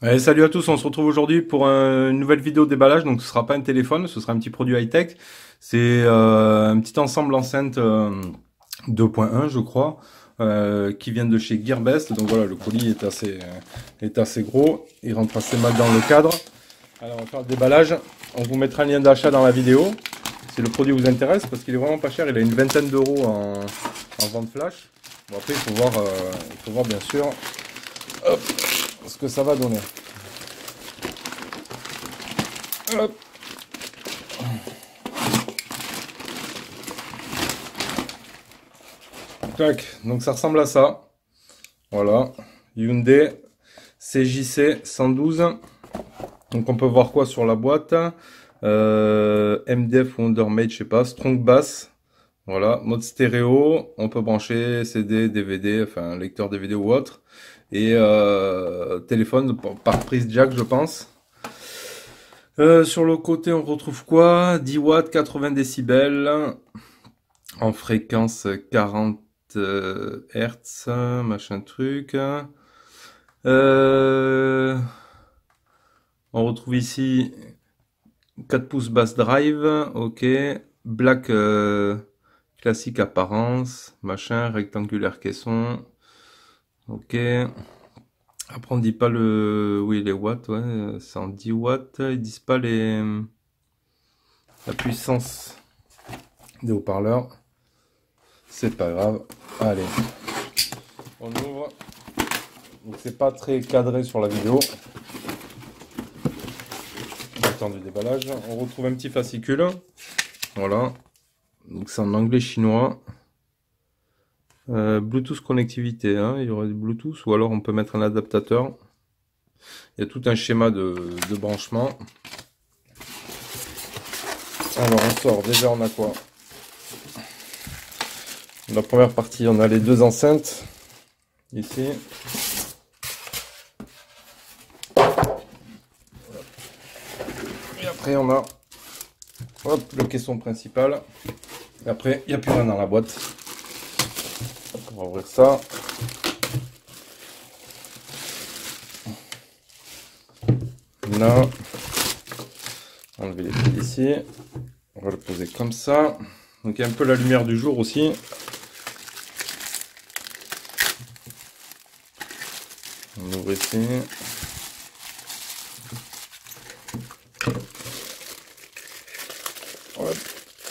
Allez, salut à tous, on se retrouve aujourd'hui pour une nouvelle vidéo de déballage. Donc ce sera pas un téléphone, ce sera un petit produit high-tech. C'est un petit ensemble enceinte 2.1 je crois, qui vient de chez Gearbest. Donc voilà, le colis est assez gros, il rentre assez mal dans le cadre. Alors on va faire le déballage, on vous mettra un lien d'achat dans la vidéo. Si le produit vous intéresse, parce qu'il est vraiment pas cher, il a une vingtaine d'euros en vente flash. Bon après il faut voir bien sûr hop, ce que ça va donner. Hop. Tac. Donc ça ressemble à ça. Voilà. Hyundai CJC 112. Donc on peut voir quoi sur la boîte. MDF Wondermate, je sais pas. Strong Bass. Voilà. Mode stéréo. On peut brancher CD, DVD, enfin lecteur DVD ou autre. Et téléphone par prise jack, je pense. Sur le côté, on retrouve quoi? 10 watts, 80 décibels. En fréquence 40 Hertz, machin truc. On retrouve ici 4 pouces bass drive, ok. Black classique apparence, machin, rectangulaire caisson, ok. Après on dit pas le, oui les watts, ouais, 110 watts. Ils disent pas la puissance des haut-parleurs. C'est pas grave. Allez, on ouvre. Donc c'est pas très cadré sur la vidéo. Le temps du déballage. On retrouve un petit fascicule. Voilà. Donc c'est en anglais chinois. Bluetooth connectivité. Hein. Il y aurait du Bluetooth ou alors on peut mettre un adaptateur. Il y a tout un schéma de branchement. Alors on sort. Déjà on a quoi? La première partie, on a les deux enceintes. Ici. Et après on a hop, le caisson principal. Et après, il n'y a plus rien dans la boîte. On va ouvrir ça. Là. Enlever les fils ici. On va le poser comme ça. Donc il y a un peu la lumière du jour aussi. On ouvre ici. Hop.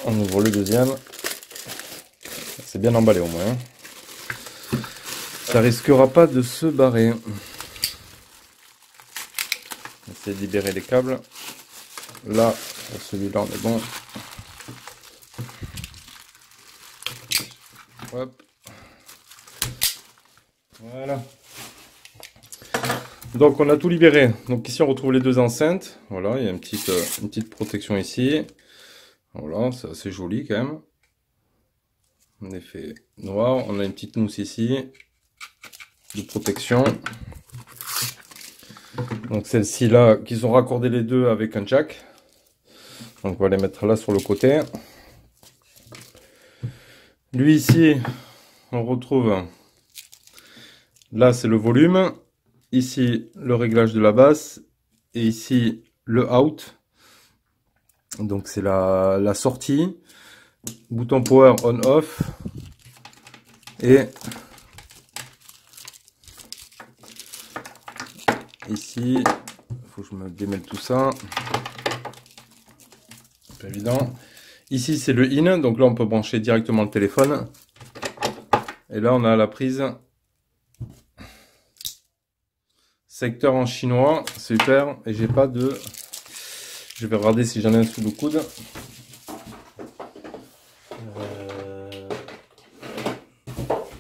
On ouvre le deuxième. C'est bien emballé au moins. Ça risquera pas de se barrer. On essaie de libérer les câbles. Là, pour celui-là, on est bon. Hop. Voilà. Donc on a tout libéré. Donc ici on retrouve les deux enceintes. Voilà, il y a une petite protection ici. Voilà, c'est assez joli quand même. En effet noir. On a une petite mousse ici de protection. Donc celle-ci là, qui sont raccordées les deux avec un jack. Donc on va les mettre là sur le côté. Lui ici, on retrouve, là c'est le volume. Ici le réglage de la basse. Et ici le out. Donc c'est la sortie. Bouton power on off. Et ici, il faut que je me démêle tout ça. C'est pas évident. Ici, c'est le in. Donc là, on peut brancher directement le téléphone. Et là, on a la prise. Secteur en chinois. Super. Et j'ai pas de... Je vais regarder si j'en ai un sous le coude.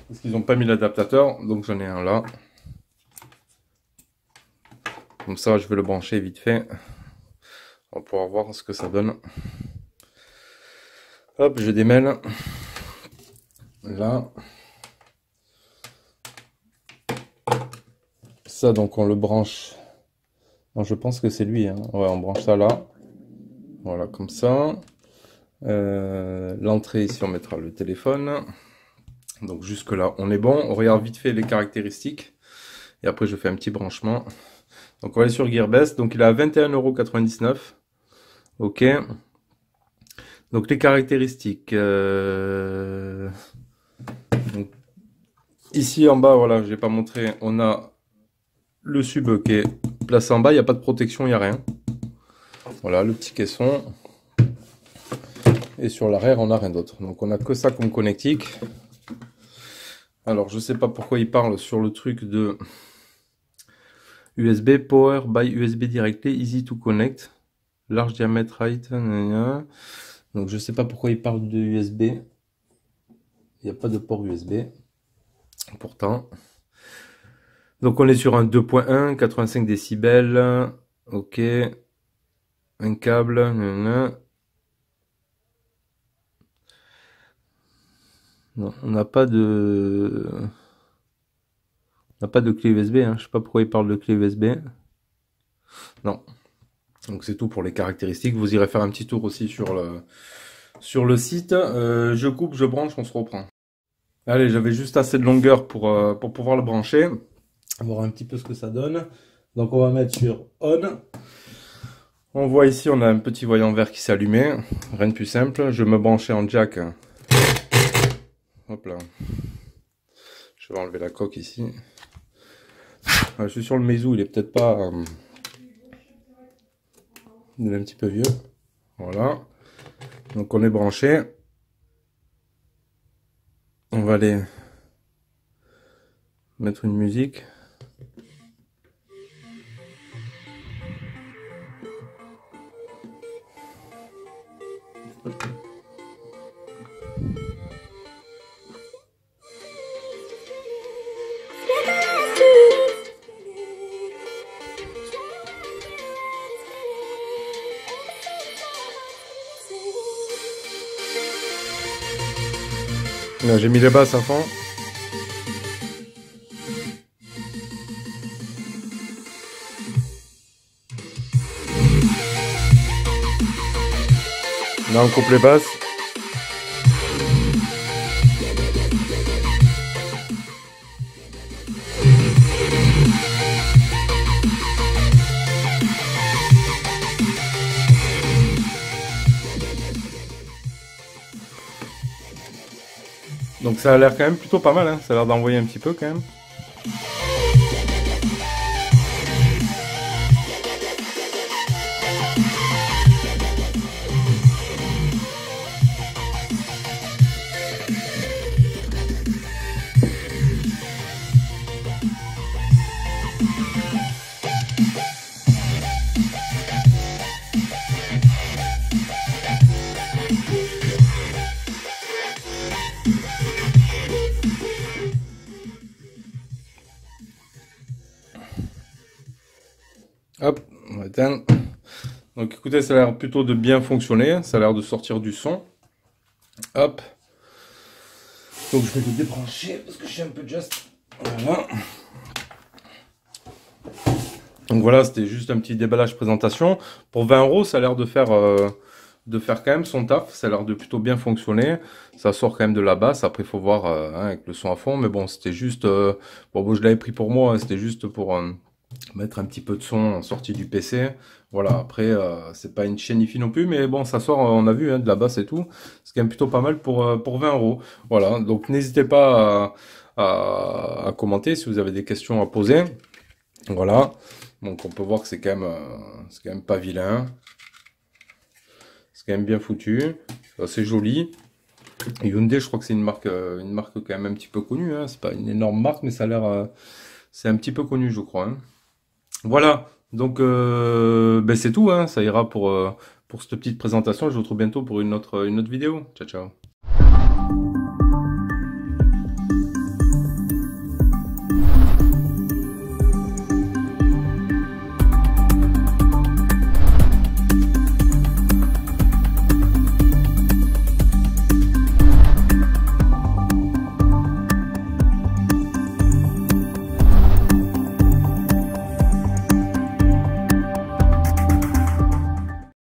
Parce qu'ils n'ont pas mis l'adaptateur. Donc j'en ai un là. Comme ça, je vais le brancher vite fait. On va pouvoir voir ce que ça donne. Hop, je démêle. Là. Ça, donc on le branche. Non, je pense que c'est lui. Hein. Ouais, on branche ça là. Voilà, comme ça. L'entrée, ici, on mettra le téléphone. Donc jusque là, on est bon. On regarde vite fait les caractéristiques. Et après, je fais un petit branchement. Donc on va aller sur Gearbest. Donc il est à 21,99 €. Ok. Donc les caractéristiques. Donc, ici en bas, voilà, je n'ai pas montré. On a le sub qui est placé en bas. Il n'y a pas de protection, il n'y a rien. Voilà, le petit caisson. Et sur l'arrière, on n'a rien d'autre. Donc on a que ça comme connectique. Alors je sais pas pourquoi il parle sur le truc de USB Power by USB Directly Easy to Connect. Large diamètre height. Donc je sais pas pourquoi il parle de USB. Il n'y a pas de port USB. Pourtant. Donc on est sur un 2.1, 85 décibels. Ok. Un câble. Non, on n'a pas de... On n'a pas de clé USB, hein. Je sais pas pourquoi il parle de clé USB. Non. Donc c'est tout pour les caractéristiques. Vous irez faire un petit tour aussi sur le site. Je coupe, je branche, on se reprend. Allez, j'avais juste assez de longueur pour pouvoir le brancher. Voir un petit peu ce que ça donne. Donc on va mettre sur on. On voit ici, on a un petit voyant vert qui s'est allumé. Rien de plus simple. Je vais me brancher en jack. Hop là. Je vais enlever la coque ici. Je suis sur le Meizu, il est peut-être pas... il est un petit peu vieux. Voilà. Donc on est branché. On va aller mettre une musique. J'ai mis les basses à fond. Là on coupe les basses. Donc ça a l'air quand même plutôt pas mal, hein. Ça a l'air d'envoyer un petit peu quand même. Hop, on va éteindre. Donc écoutez, ça a l'air plutôt de bien fonctionner. Ça a l'air de sortir du son. Hop. Donc je vais le débrancher parce que je suis un peu juste. Voilà. Donc voilà, c'était juste un petit déballage présentation. Pour 20 €, ça a l'air de faire quand même son taf. Ça a l'air de plutôt bien fonctionner. Ça sort quand même de la basse. Après, il faut voir hein, avec le son à fond. Mais bon, c'était juste... bon, je l'avais pris pour moi. Hein, c'était juste pour mettre un petit peu de son en sortie du PC. Voilà, après, c'est pas une chaîne hi-fi non plus. Mais bon, ça sort, on a vu, hein, de la basse et tout. C'est quand même plutôt pas mal pour 20 €. Voilà, donc n'hésitez pas à commenter si vous avez des questions à poser. Voilà. Donc on peut voir que c'est quand même pas vilain. C'est quand même bien foutu. C'est joli. Hyundai, je crois que c'est une marque quand même un petit peu connue. Hein. C'est pas une énorme marque, mais ça a l'air, c'est un petit peu connu, je crois. Hein. Voilà. Donc ben c'est tout. Hein. Ça ira pour cette petite présentation. Je vous retrouve bientôt pour une autre vidéo. Ciao, ciao.